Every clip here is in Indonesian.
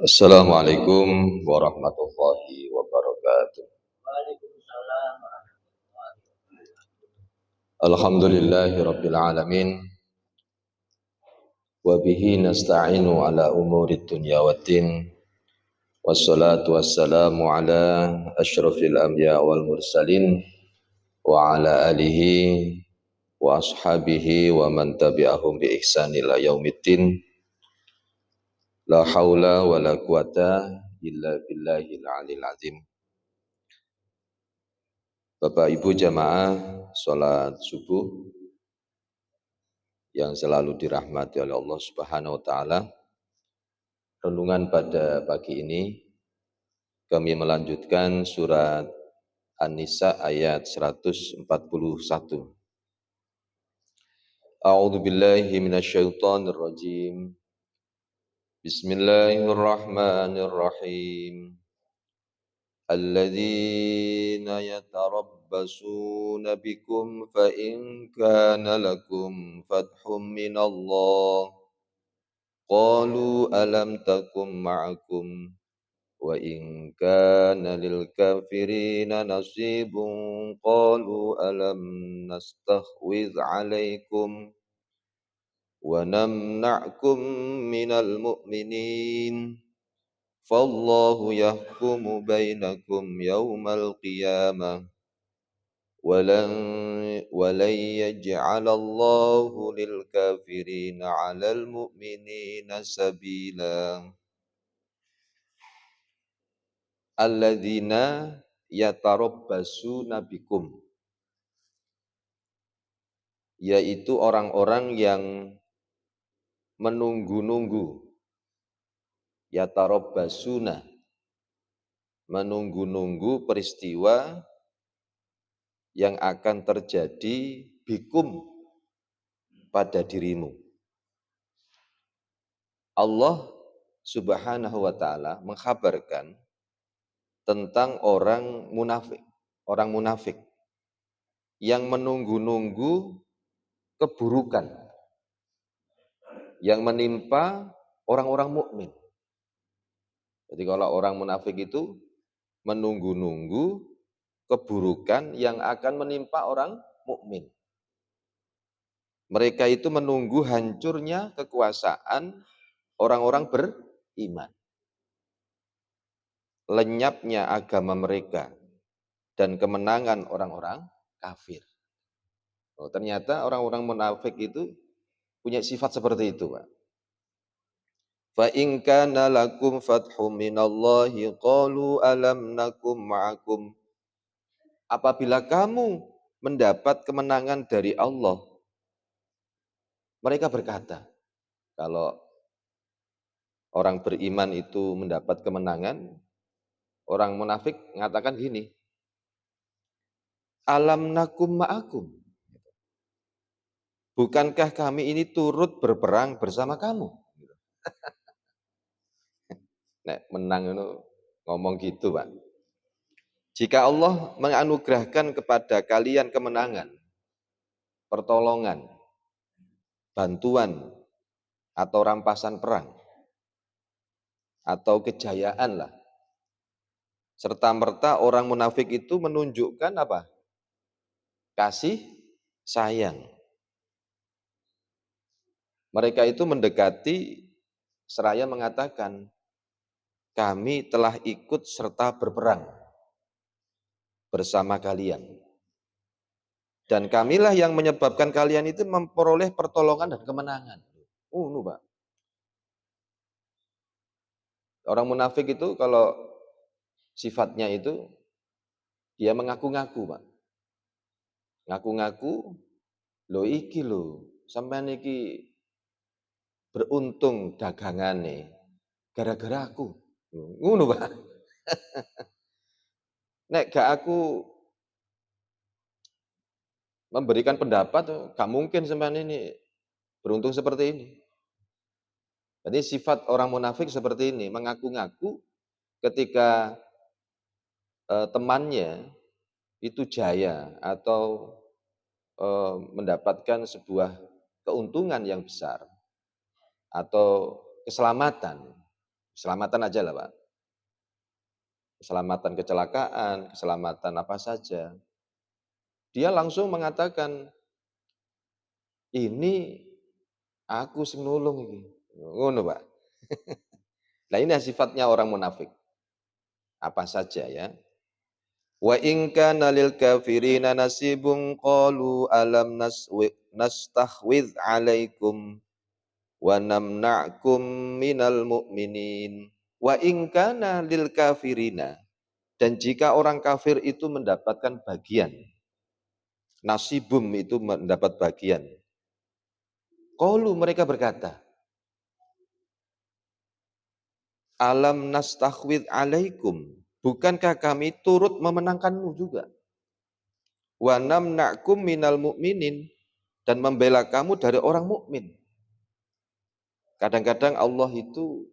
Assalamualaikum warahmatullahi wabarakatuh. Alhamdulillahi rabbil alamin wa bihi nasta'inu ala umuri dunya waddin wassalatu wassalamu ala asyrafil anbiya wal mursalin wa ala alihi wa ashabihi wa man tabi'ahum bi ihsan ila yaumiddin. La haula wa la quwata illa billahil alil azim. Bapak Ibu jamaah salat subuh yang selalu dirahmati oleh Allah Subhanahu wa taala. Renungan pada pagi ini kami melanjutkan surat An-Nisa ayat 141. A'udzu billahi minasyaitonir rajim. Bismillahirrahmanirrahim. Alladzina yatarabbasuna bikum fa in kana lakum fathum minallah qalu alam takum ma'akum wa in kana lil kafirina nasibun qalu alam nastahwiz alaikum wa namna'kum minal mu'minin fallahu yahkumu bainakum yawmal qiyamah ولن يجعل الله للكافرين على المؤمنين سبيلا alladzina yatarabbasuna bikum, yaitu orang-orang yang menunggu-nunggu, yatarabbasuna, menunggu-nunggu peristiwa yang akan terjadi bikum pada dirimu. Allah Subhanahu wa taala mengkhabarkan tentang orang munafik yang menunggu-nunggu keburukan yang menimpa orang-orang mukmin. Jadi kalau orang munafik itu menunggu-nunggu keburukan yang akan menimpa orang mukmin. Mereka itu menunggu hancurnya kekuasaan orang-orang beriman, lenyapnya agama mereka, dan kemenangan orang-orang kafir. Oh, ternyata orang-orang munafik itu punya sifat seperti itu, Pak. Fa in kana lakum fathum minallahi qalu alam nakum ma'akum. Apabila kamu mendapat kemenangan dari Allah, mereka berkata, kalau orang beriman itu mendapat kemenangan, orang munafik mengatakan gini, alam nakum ma'akum. Bukankah kami ini turut berperang bersama kamu? Nek menang itu ngomong gitu, Pak. Jika Allah menganugerahkan kepada kalian kemenangan, pertolongan, bantuan, atau rampasan perang, atau kejayaan lah, serta-merta orang munafik itu menunjukkan apa? Kasih sayang. Mereka itu mendekati seraya mengatakan, kami telah ikut serta berperang bersama kalian. Dan kamilah yang menyebabkan kalian itu memperoleh pertolongan dan kemenangan. Pak. Orang munafik itu kalau sifatnya itu, dia mengaku-ngaku, Pak. Ngaku-ngaku, lo iki lo, sampean iki beruntung dagangane gara-gara aku. Ngono, Pak. Nek gak aku memberikan pendapat, gak mungkin sampean ini beruntung seperti ini. Jadi sifat orang munafik seperti ini, mengaku-ngaku ketika temannya itu jaya atau mendapatkan sebuah keuntungan yang besar atau keselamatan, Keselamatan aja lah Pak. Keselamatan kecelakaan, keselamatan apa saja. Dia langsung mengatakan, ini aku sing nulung iki. Ngono Pak. Nah ini sifatnya orang munafik. Apa saja ya. Wa in kana lil kafirina nasibun qalu alam nastahwidh alaikum wa namna'kum minal mu'minin. Wa in kana lil kafirina, dan jika orang kafir itu mendapatkan bagian, nasibum itu mendapat bagian. Qalu, mereka berkata, alam nastahwidh alaikum, bukankah kami turut memenangkanmu juga? Wa namna'kum minal mu'minin, dan membela kamu dari orang mukmin. Kadang-kadang Allah itu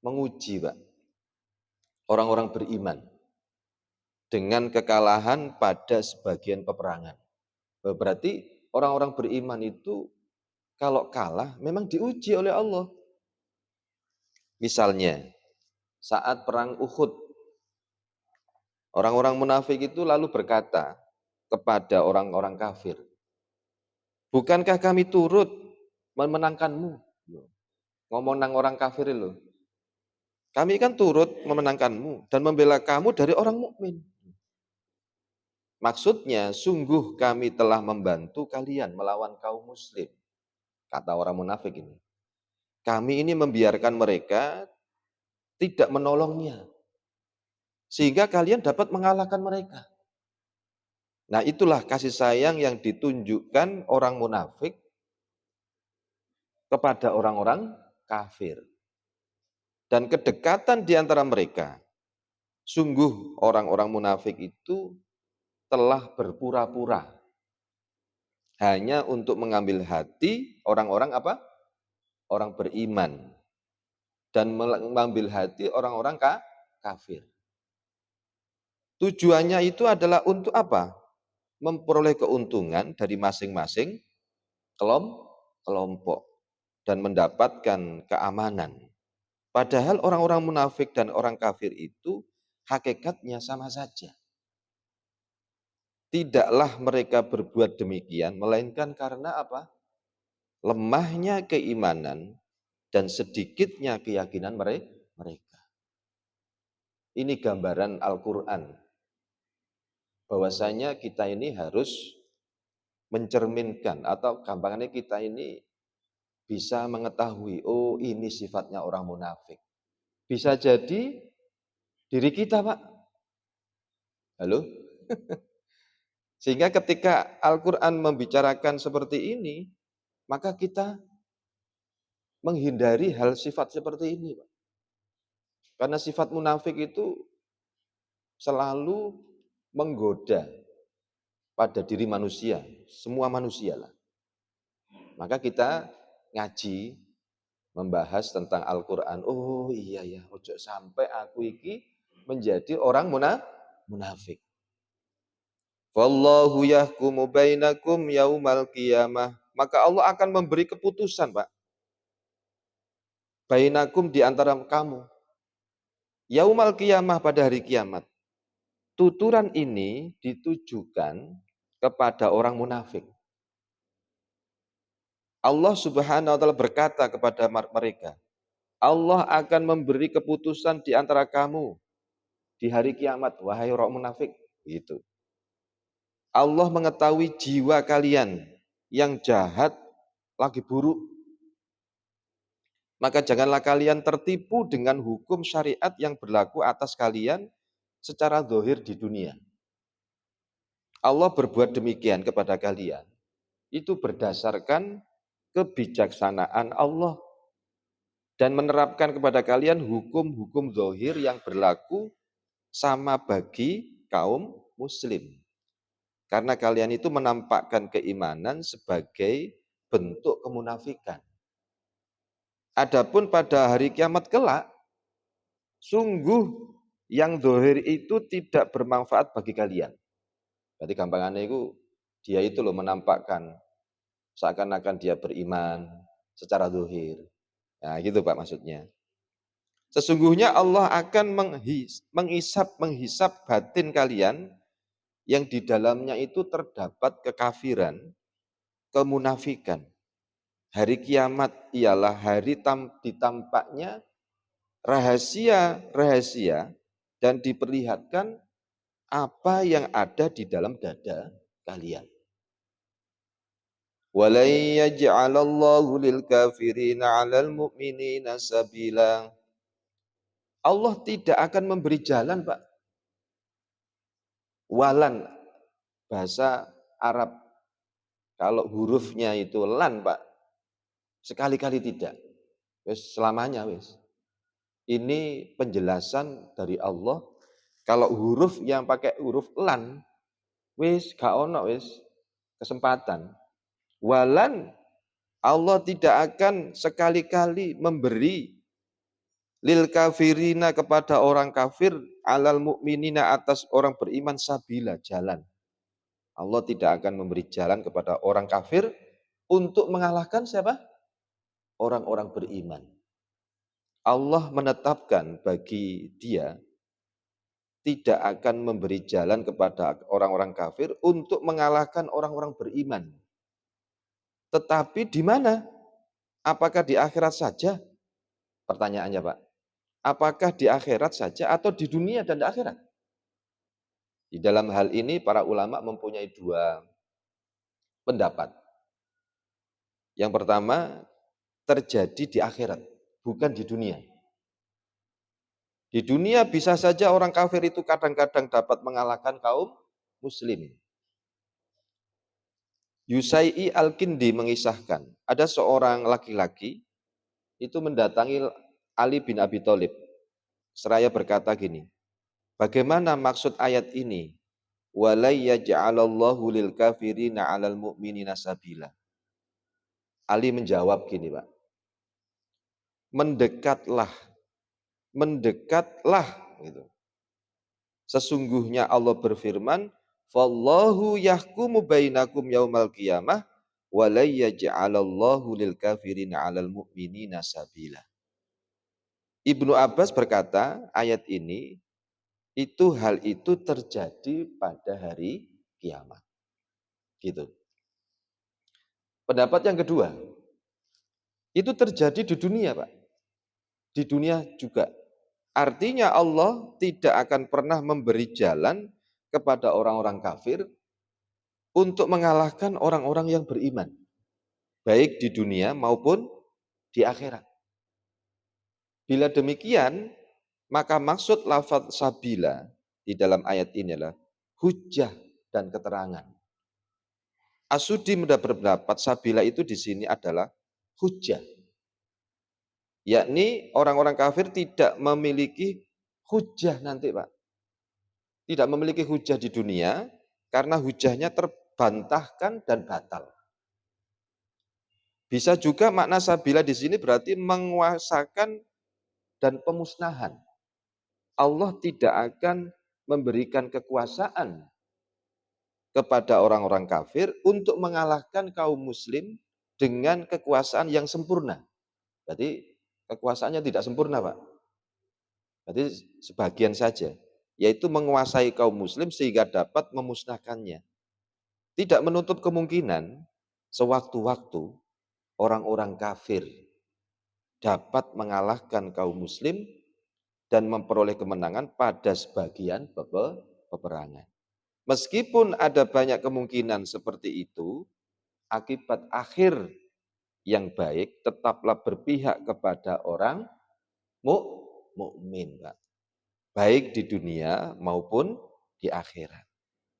menguji, Pak, orang-orang beriman dengan kekalahan pada sebagian peperangan. Berarti orang-orang beriman itu kalau kalah memang diuji oleh Allah. Misalnya saat perang Uhud, orang-orang munafik itu lalu berkata kepada orang-orang kafir, bukankah kami turut memenangkanmu? Ngomong nang orang kafir loh. Kami kan turut memenangkanmu dan membela kamu dari orang mukmin. Maksudnya, sungguh kami telah membantu kalian melawan kaum muslim. Kata orang munafik ini. Kami ini membiarkan mereka tidak menolongnya. Sehingga kalian dapat mengalahkan mereka. Nah itulah kasih sayang yang ditunjukkan orang munafik kepada orang-orang kafir. Dan kedekatan di antara mereka, sungguh orang-orang munafik itu telah berpura-pura hanya untuk mengambil hati orang-orang apa? Orang beriman dan mengambil hati orang-orang kafir. Tujuannya itu adalah untuk apa? Memperoleh keuntungan dari masing-masing kelompok dan mendapatkan keamanan. Padahal orang-orang munafik dan orang kafir itu hakikatnya sama saja. Tidaklah mereka berbuat demikian, melainkan karena apa? Lemahnya keimanan dan sedikitnya keyakinan mereka. Ini gambaran Al-Quran. Bahwasanya kita ini harus mencerminkan atau gampangannya kita ini bisa mengetahui, oh ini sifatnya orang munafik. Bisa jadi diri kita, Pak. Halo? Sehingga ketika Al-Quran membicarakan seperti ini, maka kita menghindari hal sifat seperti ini, Pak. Karena sifat munafik itu selalu menggoda pada diri manusia, semua manusia lah. Maka kita ngaji, membahas tentang Al-Quran. Oh iya ya, ojo sampai aku iki menjadi orang munafik. Wallahu yahkumu bainakum yaumal qiyamah. Maka Allah akan memberi keputusan, Pak. Bainakum di antara kamu. Yaumal qiyamah, pada hari kiamat. Tuturan ini ditujukan kepada orang munafik. Allah Subhanahu wa taala berkata kepada mereka, Allah akan memberi keputusan di antara kamu di hari kiamat, wahai orang munafik. Gitu. Allah mengetahui jiwa kalian yang jahat lagi buruk. Maka janganlah kalian tertipu dengan hukum syariat yang berlaku atas kalian secara zahir di dunia. Allah berbuat demikian kepada kalian. Itu berdasarkan kebijaksanaan Allah dan menerapkan kepada kalian hukum-hukum zahir yang berlaku sama bagi kaum muslim. Karena kalian itu menampakkan keimanan sebagai bentuk kemunafikan. Adapun pada hari kiamat kelak, sungguh yang zahir itu tidak bermanfaat bagi kalian. Berarti gampangannya itu, dia itu loh menampakkan seakan-akan dia beriman secara zahir. Nah gitu Pak maksudnya. Sesungguhnya Allah akan menghisap batin kalian yang di dalamnya itu terdapat kekafiran, kemunafikan. Hari kiamat ialah hari ditampaknya rahasia-rahasia dan diperlihatkan apa yang ada di dalam dada kalian. وَلَنْ يَجْعَلَ اللَّهُ لِلْكَافِرِينَ عَلَى الْمُؤْمِنِينَ سَبِيلًا. Allah tidak akan memberi jalan, Pak. Walan, bahasa Arab. Kalau hurufnya itu lan, Pak. Sekali-kali tidak. Wis selamanya wis. Ini penjelasan dari Allah. Kalau huruf yang pakai huruf lan, wis gak ono wis kesempatan. Walan, Allah tidak akan sekali-kali memberi lil kafirina kepada orang kafir, alal mukminina atas orang beriman sabila, jalan. Allah tidak akan memberi jalan kepada orang kafir untuk mengalahkan siapa? Orang-orang beriman. Allah menetapkan bagi dia tidak akan memberi jalan kepada orang-orang kafir untuk mengalahkan orang-orang beriman. Tetapi di mana? Apakah di akhirat saja? Pertanyaannya, Pak. Apakah di akhirat saja atau di dunia dan di akhirat? Di dalam hal ini para ulama mempunyai dua pendapat. Yang pertama, terjadi di akhirat, bukan di dunia. Di dunia bisa saja orang kafir itu kadang-kadang dapat mengalahkan kaum muslimin. Yusai'i Al-Kindi mengisahkan, ada seorang laki-laki itu mendatangi Ali bin Abi Thalib. Seraya berkata gini, bagaimana maksud ayat ini? Walai yaj'alallahu lil kafirina 'alal mu'minina sabila. Ali menjawab gini, Pak. Mendekatlah gitu. Sesungguhnya Allah berfirman, "Fallahu yahkumu bainakum yaumal qiyamah wa la yaj'alallahu lil kafirina 'alal mu'minina sabila." Ibnu Abbas berkata, ayat ini hal itu terjadi pada hari kiamat. Gitu. Pendapat yang kedua, itu terjadi di dunia, Pak. Di dunia juga. Artinya Allah tidak akan pernah memberi jalan kepada orang-orang kafir untuk mengalahkan orang-orang yang beriman. Baik di dunia maupun di akhirat. Bila demikian, maka maksud lafaz sabila di dalam ayat ini adalah hujjah dan keterangan. Asudi berpendapat sabila itu di sini adalah hujjah. Yakni orang-orang kafir tidak memiliki hujjah nanti, Pak. Tidak memiliki hujjah di dunia karena hujjahnya terbantahkan dan batal. Bisa juga makna sabila di sini berarti menguasakan dan pemusnahan. Allah tidak akan memberikan kekuasaan kepada orang-orang kafir untuk mengalahkan kaum muslim dengan kekuasaan yang sempurna. Berarti kekuasaannya tidak sempurna, Pak. Berarti sebagian saja, yaitu menguasai kaum muslim sehingga dapat memusnahkannya. Tidak menutup kemungkinan sewaktu-waktu orang-orang kafir dapat mengalahkan kaum muslim dan memperoleh kemenangan pada sebagian peperangan. Meskipun ada banyak kemungkinan seperti itu, akibat akhir yang baik tetaplah berpihak kepada orang mukmin, Pak. Baik di dunia maupun di akhirat.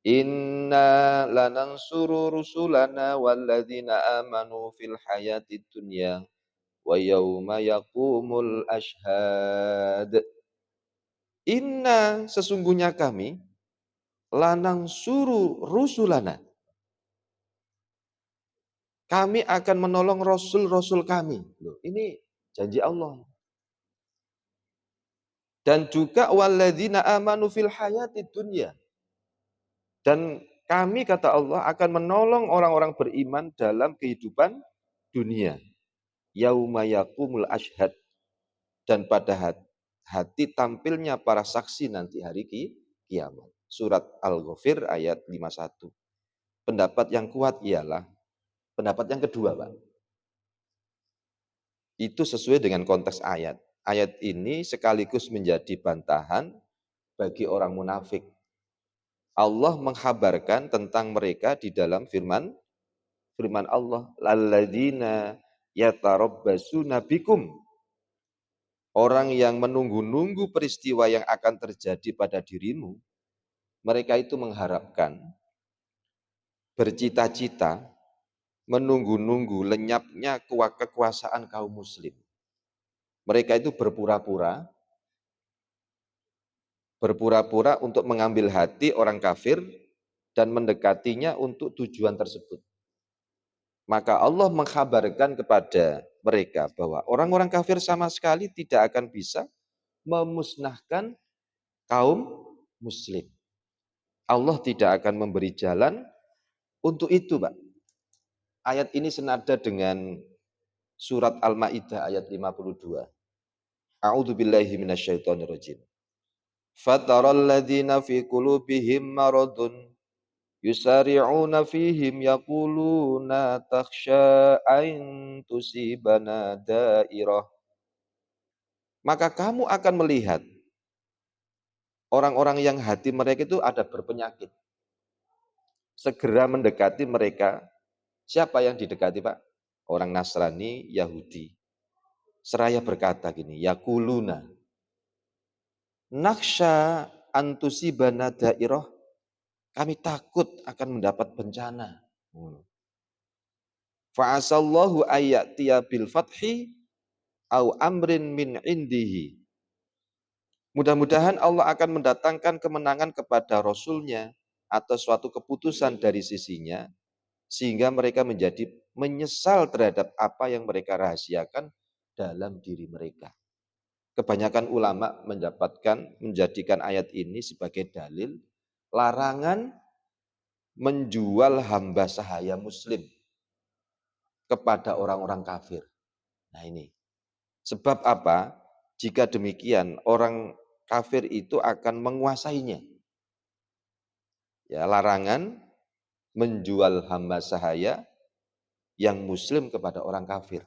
Inna lanansuru rusulana walladzina amanu fil hayatid dunya wa yauma yaqumul ashhad. Inna sesungguhnya kami lanansuru rusulana. Kami akan menolong rasul-rasul kami. Loh, ini janji Allah. Dan juga walladzina amanu fil hayatid dunya. Dan kami kata Allah akan menolong orang-orang beriman dalam kehidupan dunia. Yauma yaqumul ashhad. Dan pada hati tampilnya para saksi nanti hari kiamat. Surat Al-Ghafir ayat 51. Pendapat yang kuat ialah pendapat yang kedua, Pak. Itu sesuai dengan konteks ayat. Ayat ini sekaligus menjadi bantahan bagi orang munafik. Allah menghabarkan tentang mereka di dalam firman Allah, alladzina yatarabbasuna bikum. Orang yang menunggu-nunggu peristiwa yang akan terjadi pada dirimu, mereka itu mengharapkan, bercita-cita, menunggu-nunggu lenyapnya kekuasaan kaum muslim. Mereka itu berpura-pura untuk mengambil hati orang kafir dan mendekatinya untuk tujuan tersebut. Maka Allah mengkhabarkan kepada mereka bahwa orang-orang kafir sama sekali tidak akan bisa memusnahkan kaum muslim. Allah tidak akan memberi jalan untuk itu, Pak. Ayat ini senada dengan surat Al-Maidah ayat 52. A'udzu billahi minasyaitonir rajim. Fataral ladzina fi qulubihim maradun yusari'una fihim yaquluna takhsha ain tusibana dairah. Maka kamu akan melihat orang-orang yang hati mereka itu ada berpenyakit. Segera mendekati mereka. Siapa yang didekati, Pak? Orang Nasrani, Yahudi. Seraya berkata gini, yaquluna naksha antusibana dairah. Kami takut akan mendapat bencana. Fa'asallahu ayyatiya bil fathi au amrin min indihi. Mudah-mudahan Allah akan mendatangkan kemenangan kepada Rasulnya atau suatu keputusan dari sisinya, sehingga mereka menjadi menyesal terhadap apa yang mereka rahasiakan dalam diri mereka. Kebanyakan ulama menjadikan ayat ini sebagai dalil larangan menjual hamba sahaya muslim kepada orang-orang kafir. Nah ini, sebab apa? Jika demikian, orang kafir itu akan menguasainya. Ya, larangan menjual hamba sahaya yang muslim kepada orang kafir.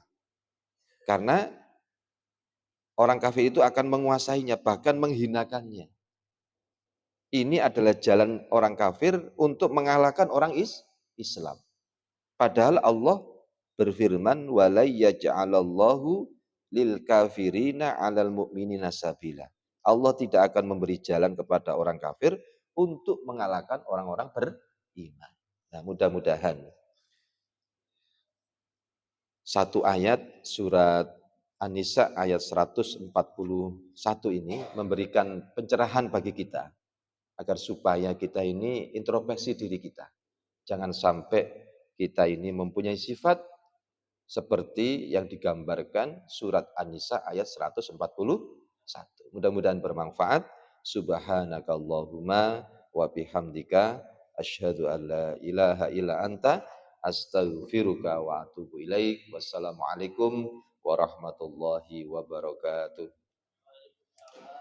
Karena orang kafir itu akan menguasainya, bahkan menghinakannya. Ini adalah jalan orang kafir untuk mengalahkan orang Islam. Padahal Allah berfirman, "Wala yaj'alallahu lil kafirina 'alal mu'minina sabila." Allah tidak akan memberi jalan kepada orang kafir untuk mengalahkan orang-orang beriman. Nah, mudah-mudahan satu ayat surat An-Nisa ayat 141 ini memberikan pencerahan bagi kita agar supaya kita ini introspeksi diri kita. Jangan sampai kita ini mempunyai sifat seperti yang digambarkan surat An-Nisa ayat 141. Mudah-mudahan bermanfaat. Subhanakallahumma wa bihamdika asyhadu an la ilaha illa anta astaghfiruka wa atubu ilaik. Wassalamualaikum warahmatullahi wabarakatuh.